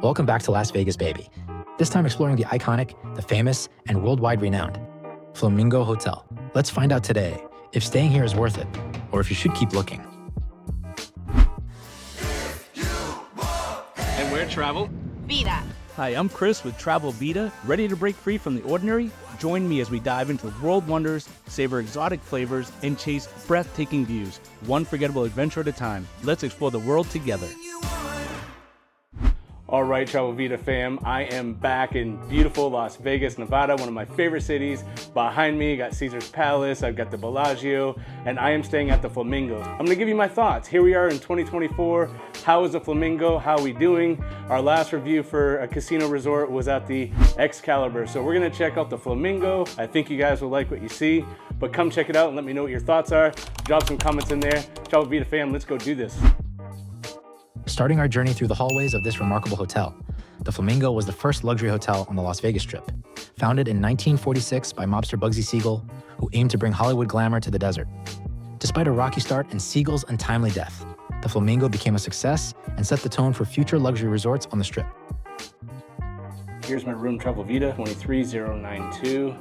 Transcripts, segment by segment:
Welcome back to Las Vegas, baby. This time exploring the iconic, the famous, and worldwide renowned Flamingo Hotel. Let's find out today if staying here is worth it, or if you should keep looking. And where travel? Vida. Hi, I'm Chris with Travel Vida. Ready to break free from the ordinary? Join me as we dive into world wonders, savor exotic flavors, and chase breathtaking views, one unforgettable adventure at a time. Let's explore the world together. All right, Travel Vida fam, I am back in beautiful Las Vegas, Nevada, one of my favorite cities. Behind me, I got Caesar's Palace, I've got the Bellagio, and I am staying at the Flamingos. I'm gonna give you my thoughts. Here we are in 2024. How is the Flamingo? How are we doing? Our last review for a casino resort was at the Excalibur. So we're gonna check out the Flamingo. I think you guys will like what you see, but come check it out and let me know what your thoughts are. Drop some comments in there. Travel Vida fam, let's go do this. Starting our journey through the hallways of this remarkable hotel, the Flamingo was the first luxury hotel on the Las Vegas Strip. Founded in 1946 by mobster Bugsy Siegel, who aimed to bring Hollywood glamour to the desert. Despite a rocky start and Siegel's untimely death, the Flamingo became a success and set the tone for future luxury resorts on the Strip. Here's my room, Travel Vida, 23092.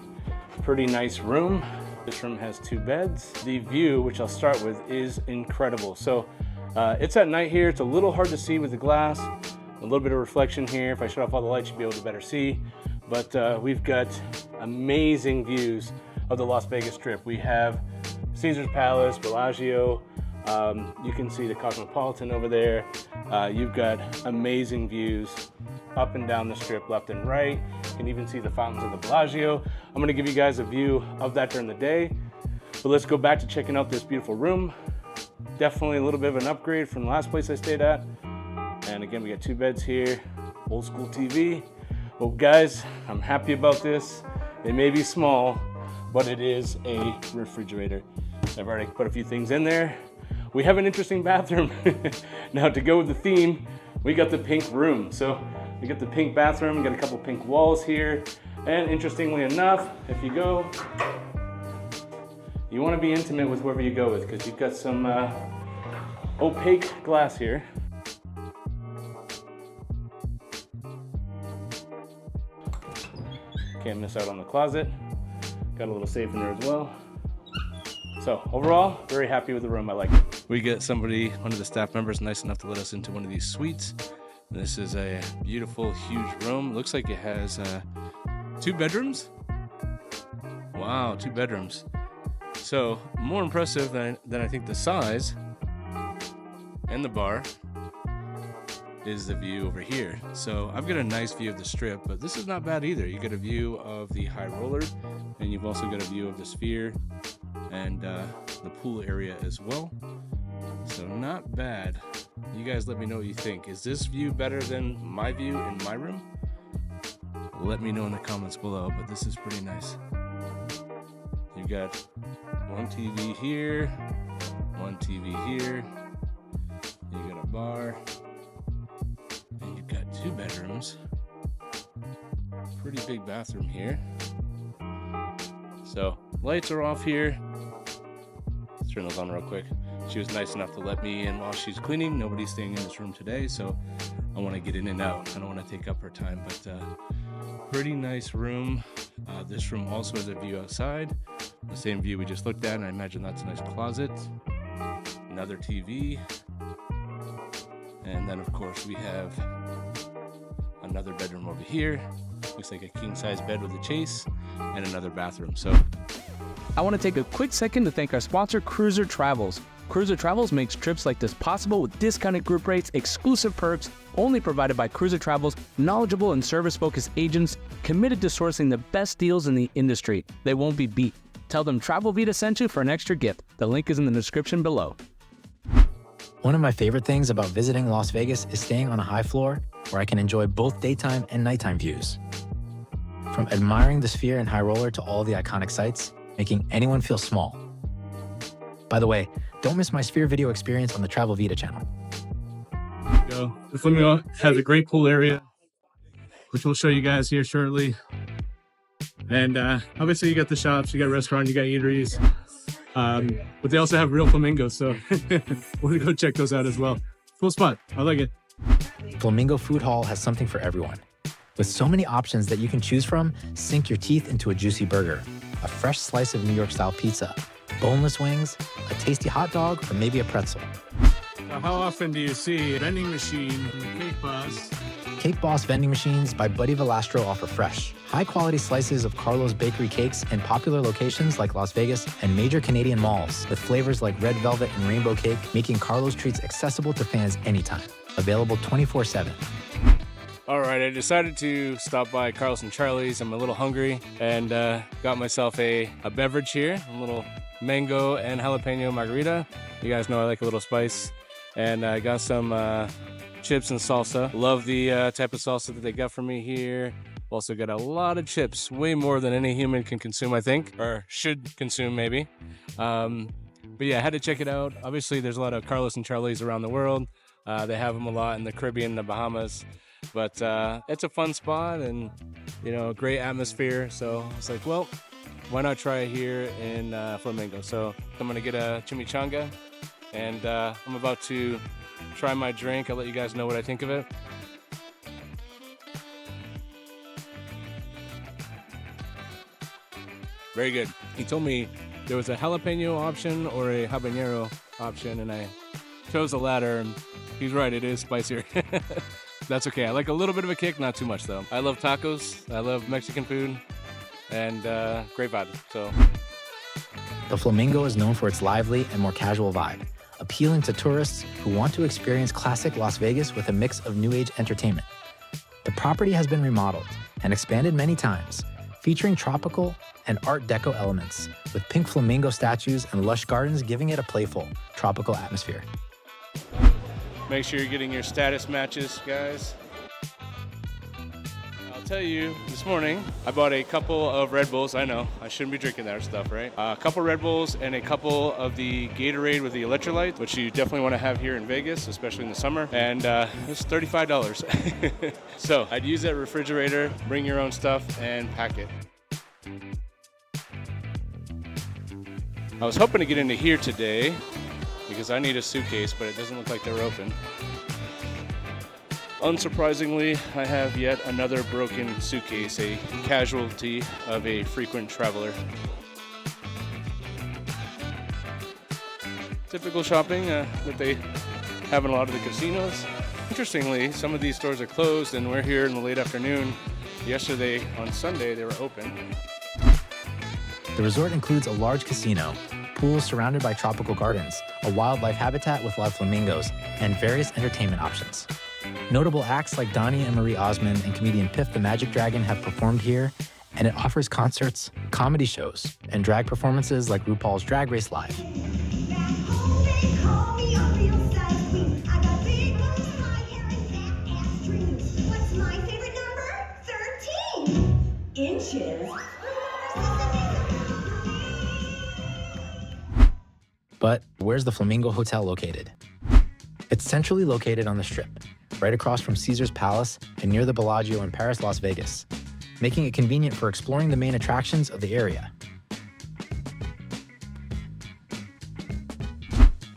Pretty nice room. This room has 2 beds. The view, which I'll start with, is incredible. So it's at night here. It's a little hard to see with the glass. A little bit of reflection here. If I shut off all the lights, you'll be able to better see. But we've got amazing views of the Las Vegas Strip. We have Caesar's Palace, Bellagio. You can see the Cosmopolitan over there. You've got amazing views up and down the Strip, left and right. You can even see the fountains of the Bellagio. I'm gonna give you guys a view of that during the day. But let's go back to checking out this beautiful room. Definitely a little bit of an upgrade from the last place I stayed at. And again, we got 2 beds here, old school TV. Well guys, I'm happy about this. It may be small, but it is a refrigerator. I've already put a few things in there. We have an interesting bathroom. Now to go with the theme, we got the pink room. So we got the pink bathroom, we got a couple pink walls here. And interestingly enough, if you go, you want to be intimate with whoever you go with because you've got some opaque glass here. Can't miss out on the closet. Got a little safe in there as well. So overall, very happy with the room. I like it. We get somebody, one of the staff members, nice enough to let us into one of these suites. This is a beautiful, huge room. Looks like it has 2 bedrooms. Wow, 2 bedrooms. So more impressive than I think the size and the bar is the view over here. So I've got a nice view of the Strip, but this is not bad either. You get a view of the high roller, and you've also got a view of the Sphere and the pool area as well. So not bad. You guys let me know what you think. Is this view better than my view in my room? Let me know in the comments below, but this is pretty nice. You got 1 TV here, 1 TV here. You got a bar, and you've got 2 bedrooms. Pretty big bathroom here. So lights are off here. Let's turn those on real quick. She was nice enough to let me in while she's cleaning. Nobody's staying in this room today, so I want to get in and out. I don't want to take up her time, but pretty nice room. This room also has a view outside. The same view we just looked at, and I imagine that's a nice closet. Another TV. And then of course we have another bedroom over here. Looks like a king-size bed with a chase and another bathroom. So I want to take a quick second to thank our sponsor, Cruiser Travels. Cruiser Travels makes trips like this possible with discounted group rates, exclusive perks, only provided by Cruiser Travels' knowledgeable and service-focused agents committed to sourcing the best deals in the industry. They won't be beat. Tell them Travel Vida sent you for an extra gift. The link is in the description below. One of my favorite things about visiting Las Vegas is staying on a high floor where I can enjoy both daytime and nighttime views. From admiring the Sphere and high roller to all the iconic sights, making anyone feel small. By the way, don't miss my Sphere video experience on the Travel Vida channel. go. The Flamingo has a great pool area, which we'll show you guys here shortly. And obviously you got the shops, you got restaurants, you got eateries. But they also have real flamingos, so we're gonna go check those out as well. Cool spot. I like it. Flamingo Food Hall has something for everyone. With so many options that you can choose from, sink your teeth into a juicy burger, a fresh slice of New York-style pizza, boneless wings, a tasty hot dog, or maybe a pretzel. How often do you see a vending machine in the Cake Boss? Cake Boss vending machines by Buddy Velastro offer fresh, high-quality slices of Carlo's Bakery cakes in popular locations like Las Vegas and major Canadian malls, with flavors like red velvet and rainbow cake, making Carlo's treats accessible to fans anytime. Available 24/7. All right, I decided to stop by Carlos and Charlie's. I'm a little hungry and got myself a beverage here, a little mango and jalapeno margarita. You guys know I like a little spice. And I got some chips and salsa. Love the type of salsa that they got for me here. Also got a lot of chips, way more than any human can consume, I think, or should consume maybe. But yeah, I had to check it out. Obviously, there's a lot of Carlos and Charlie's around the world. They have them a lot in the Caribbean, the Bahamas. But it's a fun spot and, you know, a great atmosphere. So I was like, well, why not try it here in Flamingo? So I'm gonna get a chimichanga. And I'm about to try my drink. I'll let you guys know what I think of it. Very good. He told me there was a jalapeno option or a habanero option, and I chose the latter, and he's right, it is spicier. That's okay. I like a little bit of a kick, not too much though. I love tacos, I love Mexican food, and great vibe, so. The Flamingo is known for its lively and more casual vibe, appealing to tourists who want to experience classic Las Vegas with a mix of new age entertainment. The property has been remodeled and expanded many times, featuring tropical and Art Deco elements, with pink flamingo statues and lush gardens giving it a playful, tropical atmosphere. Make sure you're getting your status matches, guys. I'll tell you, this morning, I bought a couple of Red Bulls. I know, I shouldn't be drinking that stuff, right? A couple Red Bulls and a couple of the Gatorade with the electrolytes, which you definitely want to have here in Vegas, especially in the summer. And it's $35. So I'd use that refrigerator, bring your own stuff, and pack it. I was hoping to get into here today because I need a suitcase, but it doesn't look like they're open. Unsurprisingly, I have yet another broken suitcase, a casualty of a frequent traveler. Typical shopping that they have in a lot of the casinos. Interestingly, some of these stores are closed and we're here in the late afternoon. Yesterday, on Sunday, they were open. The resort includes a large casino, pools surrounded by tropical gardens, a wildlife habitat with live flamingos, and various entertainment options. Notable acts like Donnie and Marie Osmond and comedian Piff the Magic Dragon have performed here, and it offers concerts, comedy shows, and drag performances like RuPaul's Drag Race Live. What's my favorite number? 13 inches. But where's the Flamingo Hotel located? It's centrally located on the Strip, right across from Caesar's Palace and near the Bellagio in Paris, Las Vegas, making it convenient for exploring the main attractions of the area.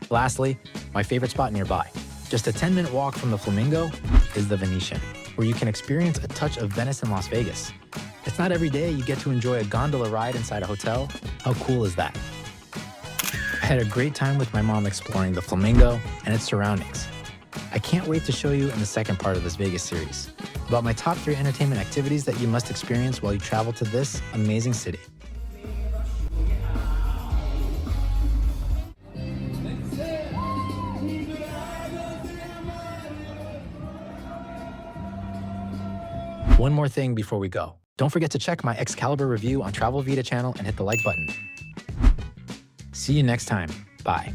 Lastly, my favorite spot nearby. Just a 10-minute walk from the Flamingo is the Venetian, where you can experience a touch of Venice in Las Vegas. It's not every day you get to enjoy a gondola ride inside a hotel. How cool is that? I had a great time with my mom exploring the Flamingo and its surroundings. I can't wait to show you in the second part of this Vegas series about my top 3 entertainment activities that you must experience while you travel to this amazing city. One more thing before we go. Don't forget to check my Excalibur review on Travel Vida channel and hit the like button. See you next time. Bye.